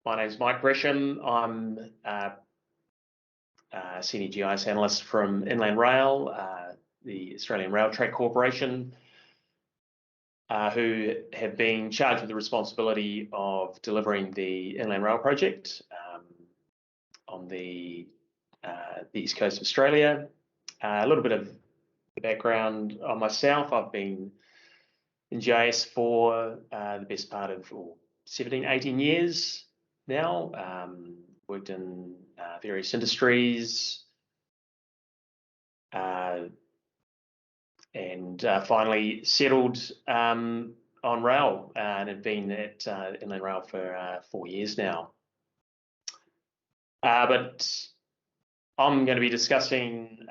My name is Mike Gresham. I'm a Senior GIS Analyst from Inland Rail, the Australian Rail Track Corporation, who have been charged with the responsibility of delivering the Inland Rail project on the east coast of Australia. A little bit of background on myself. I've been in GIS for the best part of 17, 18 years now. Worked in various industries, and finally settled on rail, and have been at Inland Rail for 4 years now. But I'm going to be discussing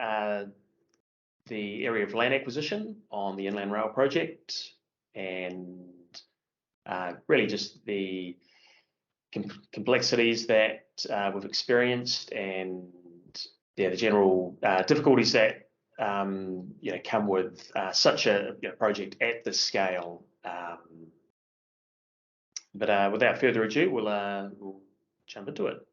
the area of land acquisition on the Inland Rail project, and really just the complexities that we've experienced, and the general difficulties that come with such a project at this scale. But without further ado, we'll jump into it.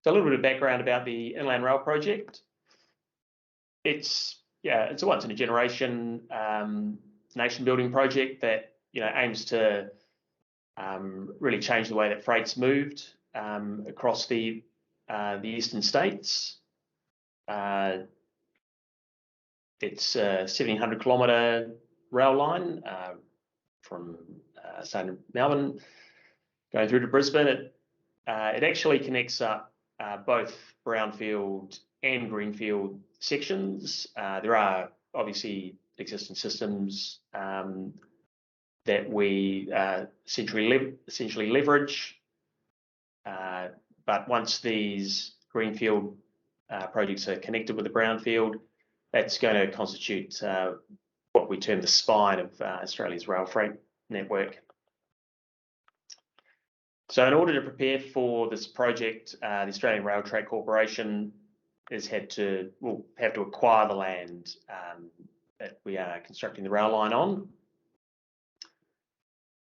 So a little bit of background about the Inland Rail project. It's a once in a generation nation building project that aims to really change the way that freight's moved across the eastern states. It's a 1,700 kilometre rail line from starting in Melbourne going through to Brisbane. It actually connects up both brownfield and greenfield sections. There are obviously existing systems that we essentially leverage, but once these greenfield projects are connected with the brownfield, that's going to constitute what we term the spine of Australia's rail freight network. So in order to prepare for this project, the Australian Rail Track Corporation has have to acquire the land that we are constructing the rail line on.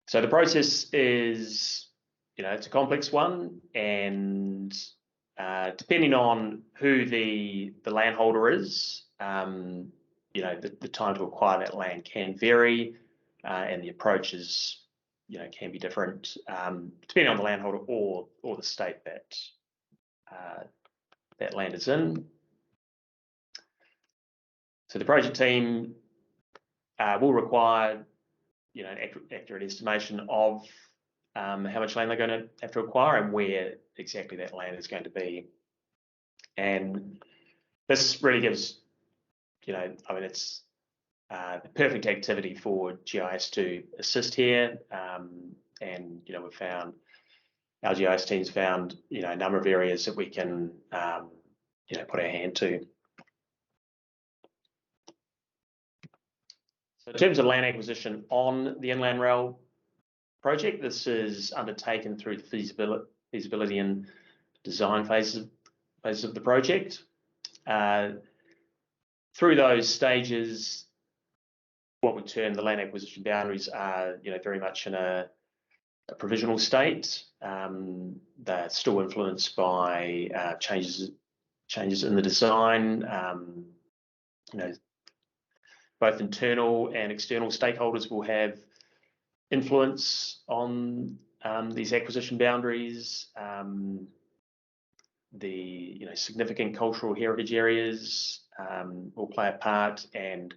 So the process is, it's a complex one, and depending on who the landholder is, the time to acquire that land can vary, and the approaches can be different depending on the landholder or the state that that land is in. So the project team will require an accurate estimation of how much land they're going to have to acquire and where exactly that land is going to be. And this really gives, it's the perfect activity for GIS to assist here. And we've found, our GIS team's found, a number of areas that we can, put our hand to. So in terms of land acquisition on the Inland Rail project, this is undertaken through the feasibility and design phases of the project. Through those stages, what we term the land acquisition boundaries are, very much in a provisional state. They're still influenced by changes in the design. Both internal and external stakeholders will have influence on these acquisition boundaries. The significant cultural heritage areas will play a part, and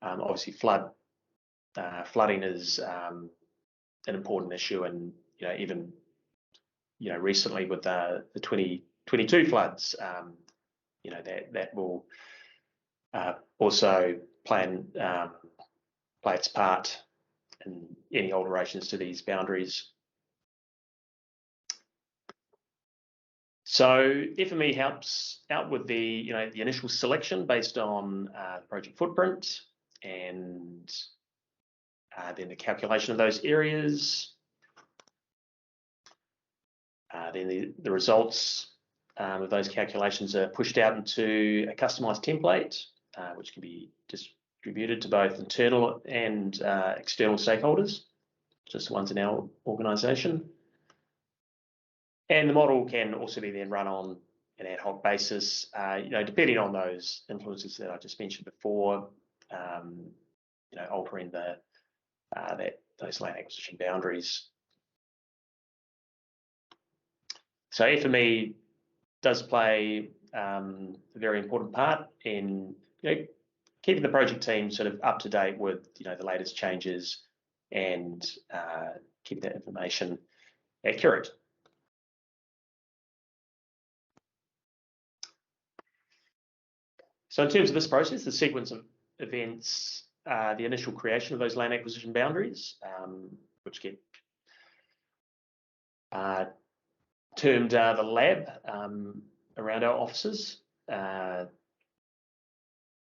obviously flooding is an important issue, and even recently with the 2022 floods, that will also play its part in any alterations to these boundaries. So FME helps out with the the initial selection based on the project footprint, and then the calculation of those areas. Then the results of those calculations are pushed out into a customized template, which can be just distributed to both internal and external stakeholders, just the ones in our organisation. And the model can also be then run on an ad hoc basis, depending on those influences that I just mentioned before, altering those land acquisition boundaries. So FME does play a very important part in keeping the project team sort of up to date with the latest changes and keep that information accurate. So in terms of this process, the sequence of events, the initial creation of those land acquisition boundaries, which get termed the lab around our offices.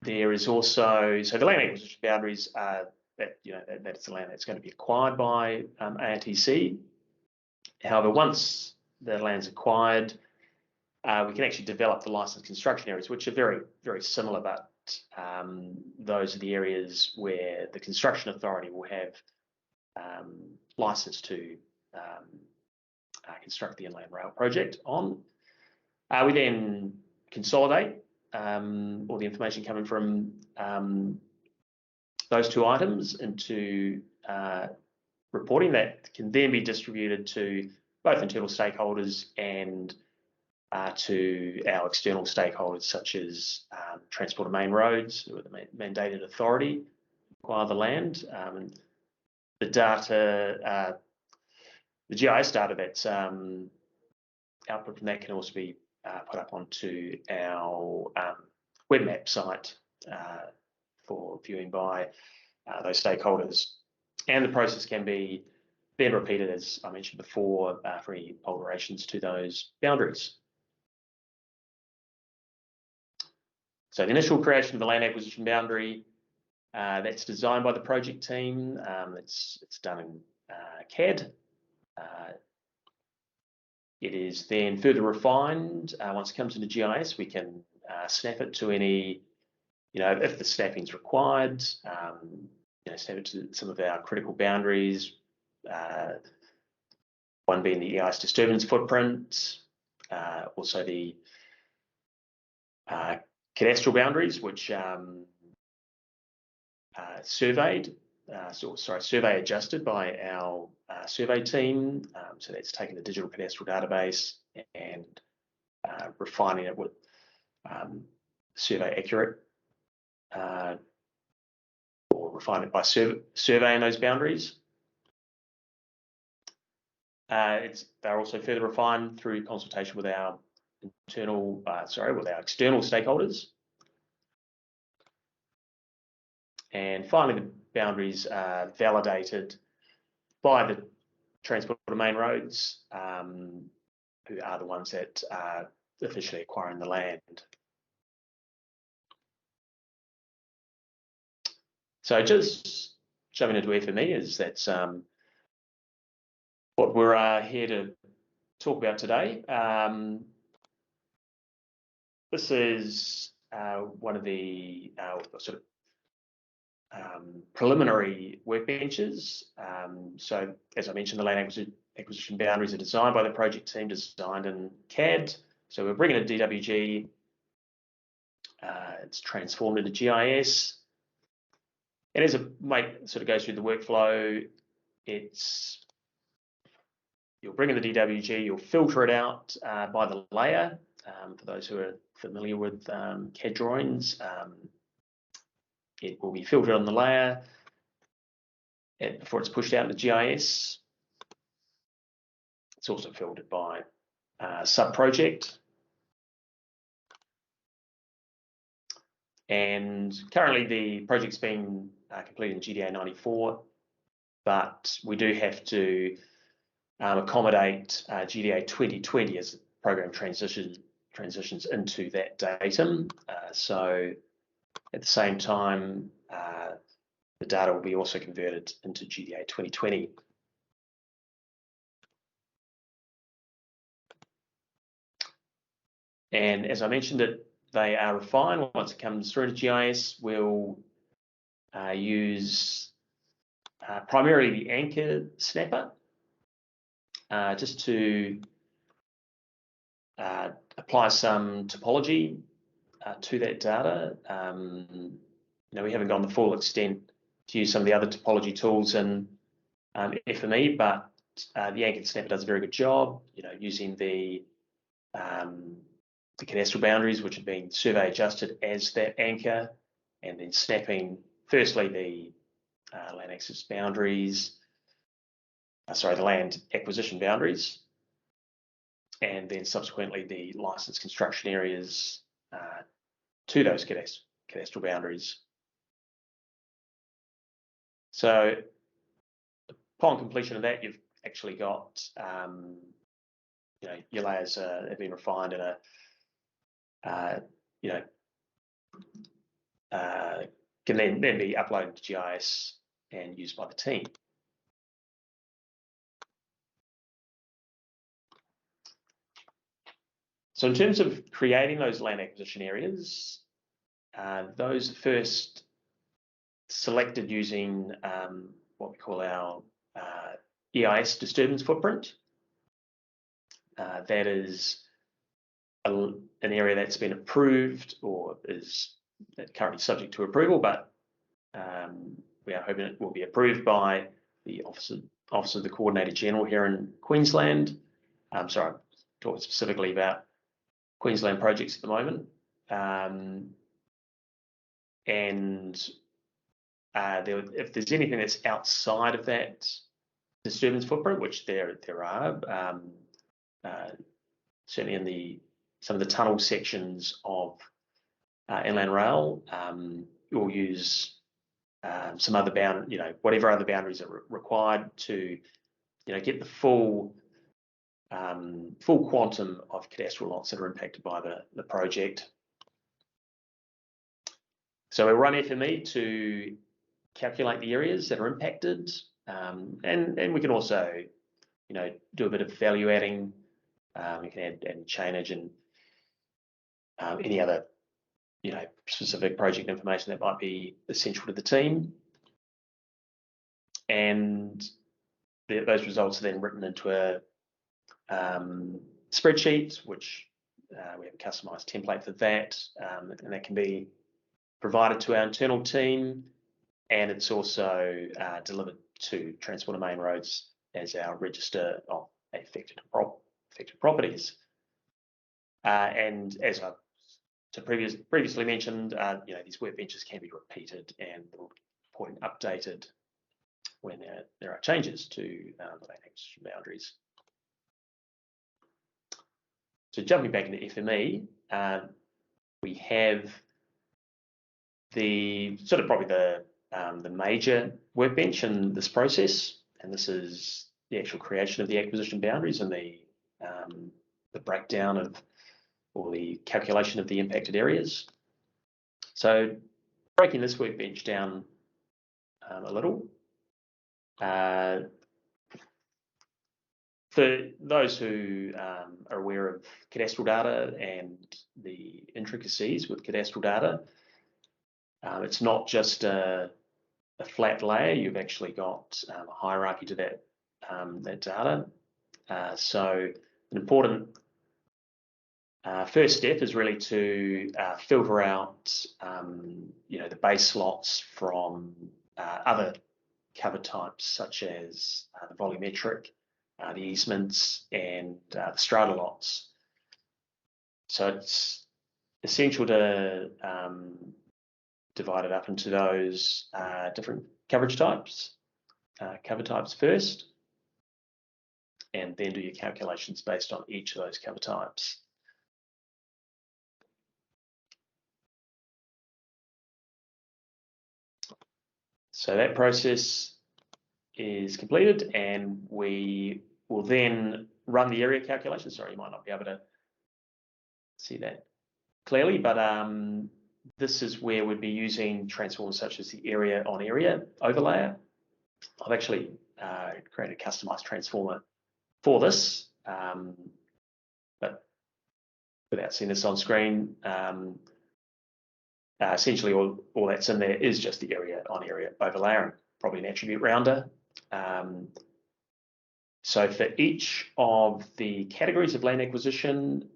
There is also, so the land acquisition boundaries are that's the land that's going to be acquired by ARTC. However, once the land's acquired, we can actually develop the licensed construction areas, which are very, very similar, but those are the areas where the construction authority will have license to construct the inland rail project on. We then consolidate all the information coming from those two items into reporting that can then be distributed to both internal stakeholders and to our external stakeholders, such as Transport and Main Roads, who are the mandated authority to acquire the land. The data, the GIS data that's output from that can also be put up onto our web map site for viewing by those stakeholders. And the process can be then repeated, as I mentioned before, for any alterations to those boundaries. So the initial creation of the land acquisition boundary, that's designed by the project team. It's done in CAD. It is then further refined. Once it comes into GIS, we can snap it to any, if the snapping is required, snap it to some of our critical boundaries, one being the EIS disturbance footprint, also the cadastral boundaries, which survey adjusted by our survey team. So that's taking the digital cadastral database and refining it with survey accurate, or refine it by surveying those boundaries. They're also further refined through consultation with our external stakeholders. And finally, the boundaries are validated by the Transport and Main Roads, who are the ones that are officially acquiring the land. So just jumping into FME, that's what we're here to talk about today. This is one of the sort of preliminary workbenches. So as I mentioned, the land acquisition boundaries are designed by the project team, designed in CAD. So we're bringing in DWG. It's transformed into GIS. And as it sort of goes through the workflow, you'll bring in the DWG, you'll filter it out by the layer. For those who are familiar with CAD drawings, it will be filtered on the layer before it's pushed out into GIS. It's also filtered by sub-project. And currently the project's been completed in GDA 94, but we do have to accommodate GDA 2020 as the program transitions into that datum. So at the same time, the data will be also converted into GDA 2020. And as I mentioned, they are refined. Once it comes through to GIS, we'll use primarily the anchor snapper just to apply some topology to that data. We haven't gone the full extent to use some of the other topology tools in FME, but the anchored snapper does a very good job, using the cadastral boundaries, which have been survey adjusted as that anchor, and then snapping firstly the land access boundaries, the land acquisition boundaries, and then subsequently the licensed construction areas to those cadastral boundaries. So upon completion of that, you've actually got your layers have been refined and can then be uploaded to GIS and used by the team. So in terms of creating those land acquisition areas, those first selected using what we call our EIS disturbance footprint. That is an area that's been approved or is currently subject to approval, but we are hoping it will be approved by the Office of the Coordinator General here in Queensland. I'm talking specifically about Queensland projects at the moment. If there's anything that's outside of that disturbance footprint, which there are, certainly in some of the tunnel sections of inland rail, you'll use some other whatever other boundaries are required to get the full quantum of cadastral lots that are impacted by the project. So we run FME to calculate the areas that are impacted, and we can also do a bit of value adding. We can add chainage and any other specific project information that might be essential to the team, and those results are then written into a spreadsheet, which we have a customized template for that, and that can be provided to our internal team, and it's also delivered to Transport and Main Roads as our register of affected properties. And as I previously mentioned, these workbenches can be repeated and the reporting updated when there are changes to the land acquisition boundaries. So jumping back into FME, we have probably the major workbench in this process, and this is the actual creation of the acquisition boundaries and the breakdown of or the calculation of the impacted areas. So breaking this workbench down a little, for those who are aware of cadastral data and the intricacies with cadastral data, it's not just a flat layer. You've actually got a hierarchy to that data. So an important first step is really to filter out, the base lots from other cover types such as the volumetric, the easements, and the strata lots. So it's essential to divide it up into those different coverage types, cover types first, and then do your calculations based on each of those cover types. So that process is completed, and we will then run the area calculation. Sorry, you might not be able to see that clearly, but this is where we'd be using transforms such as the area on area overlayer. I've actually created a customized transformer for this, but without seeing this on screen, essentially all that's in there is just the area on area overlayer and probably an attribute rounder. So for each of the categories of land acquisition,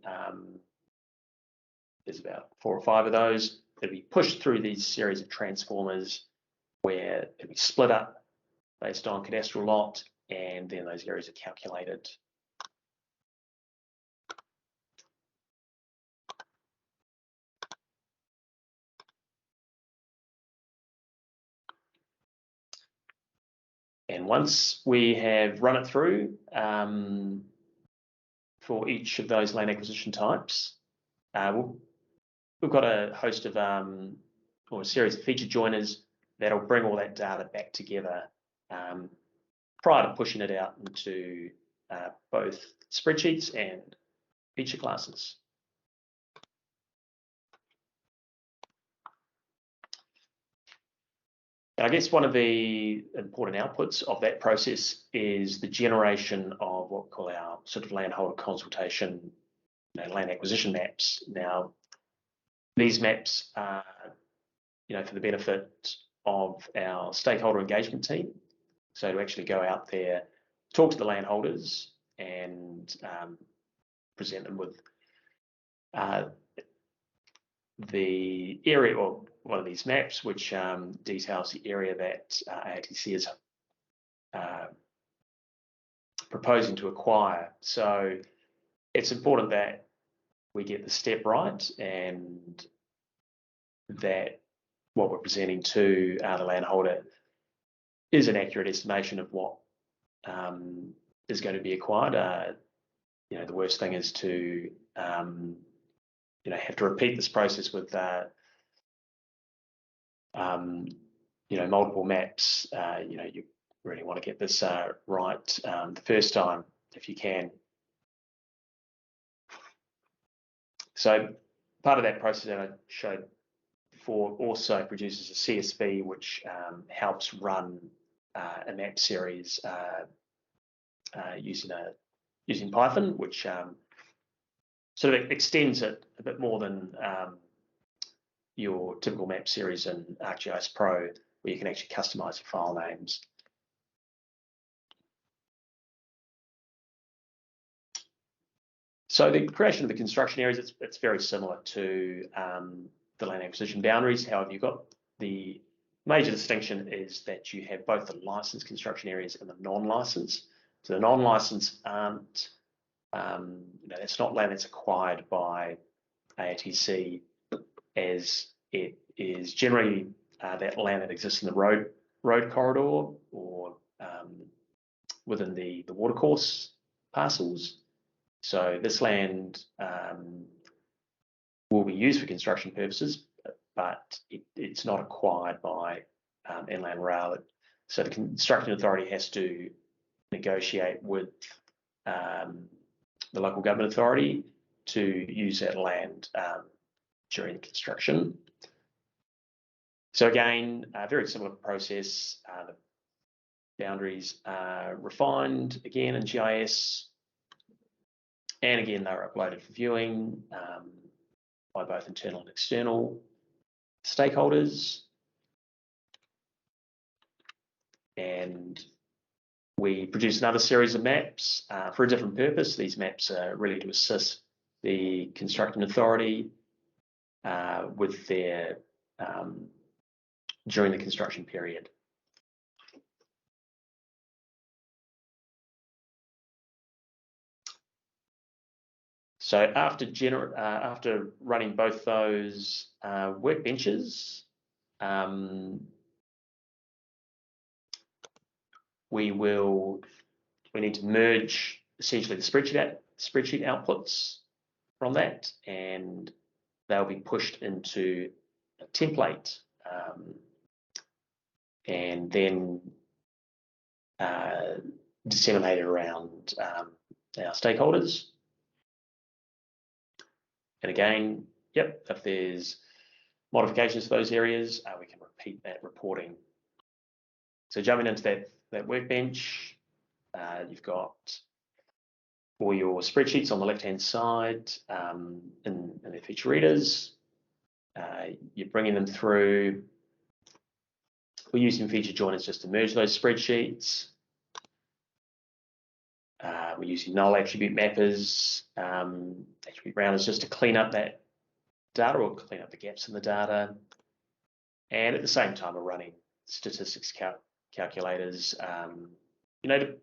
there's about 4 or 5 of those. It'll be pushed through these series of transformers where it'll be split up based on cadastral lot, and then those areas are calculated. And once we have run it through for each of those land acquisition types, we've got a host of or a series of feature joiners that'll bring all that data back together prior to pushing it out into both spreadsheets and feature classes. And I guess one of the important outputs of that process is the generation of what we call our sort of landholder consultation, land acquisition maps. Now, these maps are, for the benefit of our stakeholder engagement team. So to actually go out there, talk to the landholders, and present them with the area, or one of these maps, which details the area that ARTC is proposing to acquire. So it's important that we get the step right, and that what we're presenting to the landholder is an accurate estimation of what is going to be acquired. The worst thing is to have to repeat this process with multiple maps. You really want to get this right the first time if you can. So part of that process that I showed before also produces a CSV, which helps run a map series using Python, which sort of extends it a bit more than your typical map series in ArcGIS Pro, where you can actually customize the file names. So the creation of the construction areas, it's very similar to the land acquisition boundaries. However, you've got the major distinction is that you have both the licensed construction areas and the non-licensed. So the non-licensed aren't, it's not land that's acquired by ARTC, as it is generally that land that exists in the road corridor or within the watercourse parcels. So this land will be used for construction purposes, but it's not acquired by Inland Rail. So the construction authority has to negotiate with the local government authority to use that land during construction. So again, a very similar process. The boundaries are refined again in GIS, and again they're uploaded for viewing by both internal and external stakeholders. And we produce another series of maps for a different purpose. These maps are really to assist the construction authority with their during the construction period. So after running both those workbenches, we need to merge essentially the spreadsheet outputs from that, and they'll be pushed into a template, and then disseminated around our stakeholders. And again, if there's modifications to those areas, we can repeat that reporting. So jumping into that workbench, you've got all your spreadsheets on the left-hand side in the feature readers. you're bringing them through. We're using feature joiners just to merge those spreadsheets. We're using null attribute mappers, attribute rounders just to clean up that data or clean up the gaps in the data. And at the same time, we're running statistics calculators, to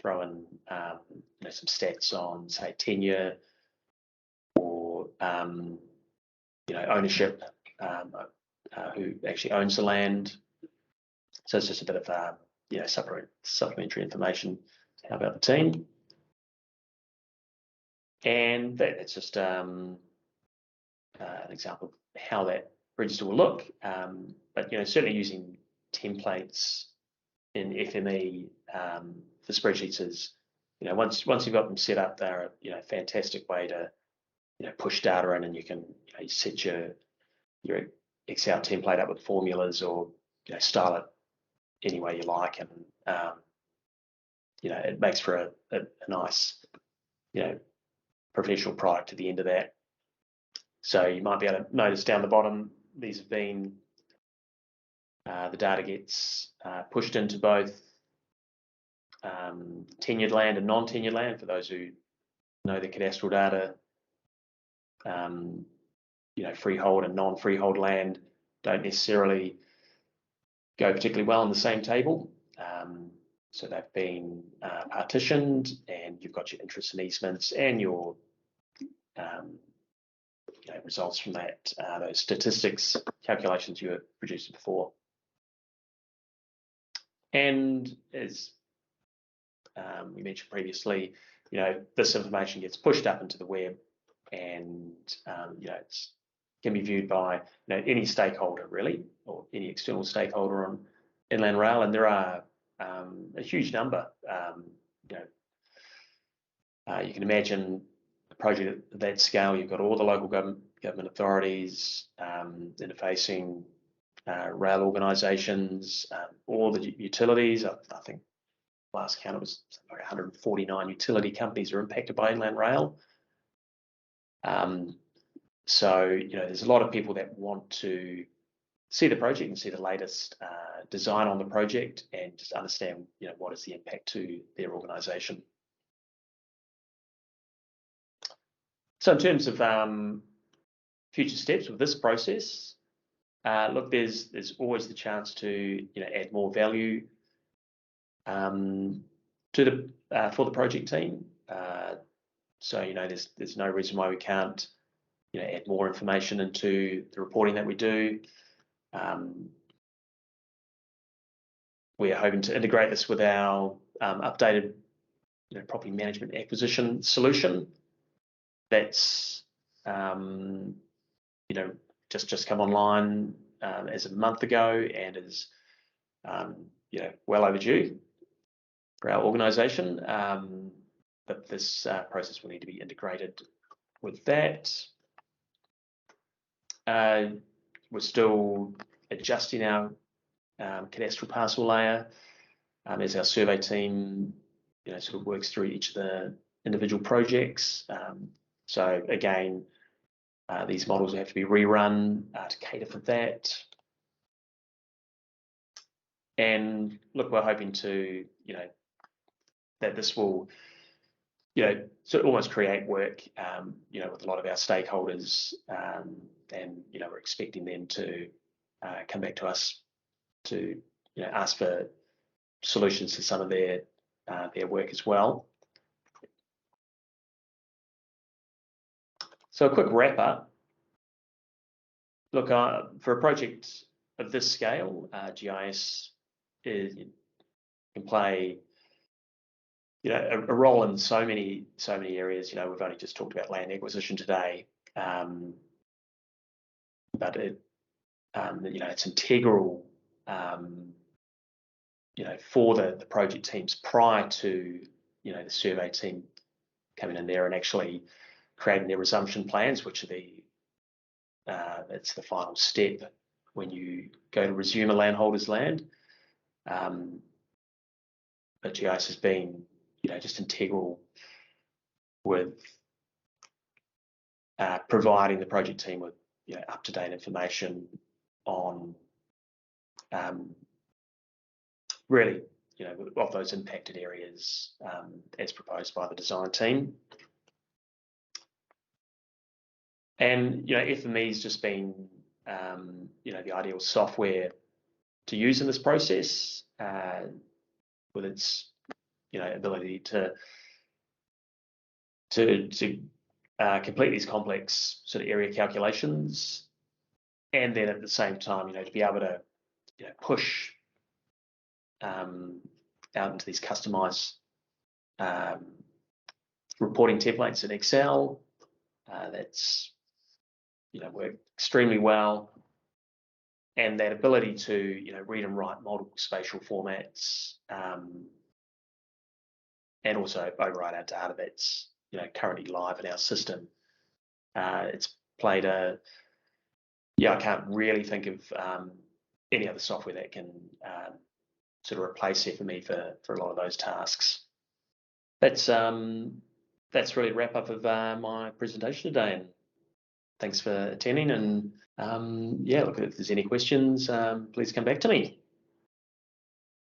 throw in some stats on, say, tenure or ownership, who actually owns the land. So it's just a bit of supplementary information about the team. And that's just an example of how that register will look. But certainly using templates in FME for spreadsheets is, once you've got them set up, they're a fantastic way to push data in, and you can you set your Excel template up with formulas, or style it any way you like, and it makes for a nice professional product at the end of that. So you might be able to notice down the bottom, these have been the data gets pushed into both tenured land and non-tenured land. For those who know the cadastral data, freehold and non-freehold land don't necessarily go particularly well in the same table. So they've been partitioned, and you've got your interests and easements and your results from that, those statistics calculations you were producing before. And as we mentioned previously, this information gets pushed up into the web, and it can be viewed by any stakeholder really, or any external stakeholder on Inland Rail, and there are a huge number. You can imagine a project at that scale. You've got all the local government authorities interfacing, rail organisations, all the utilities. I think last count it was like 149 utility companies are impacted by Inland Rail. So there's a lot of people that want to see the project and see the latest design on the project, and just understand what is the impact to their organisation. So in terms of future steps with this process, look, there's always the chance to add more value to the for the project team. So there's no reason why we can't add more information into the reporting that we do. We are hoping to integrate this with our updated property management acquisition solution. That's just come online as a month ago, and is well overdue for our organisation. But this process will need to be integrated with that. We're still adjusting our cadastral parcel layer as our survey team sort of works through each of the individual projects. So again, these models will have to be rerun to cater for that. And look, we're hoping to that this will sort of almost create work with a lot of our stakeholders, and we're expecting them to come back to us to ask for solutions to some of their work as well. So a quick wrap up. Look, for a project of this scale, GIS can play a role in so many areas. We've only just talked about land acquisition today, but it's integral for the project teams prior to the survey team coming in there and actually creating their resumption plans, which are it's the final step when you go to resume a landholder's land. But GIS has been just integral with providing the project team with up-to-date information on really, of those impacted areas as proposed by the design team. And, FME has just been, the ideal software to use in this process with its, ability to complete these complex sort of area calculations, and then at the same time, to be able to, push out into these customized reporting templates in Excel. That's work extremely well, and that ability to read and write multiple spatial formats, and also override our data that's currently live in our system. It's played I can't really think of any other software that can sort of replace FME for a lot of those tasks. That's really a wrap up of my presentation today, and thanks for attending. And look, if there's any questions, please come back to me.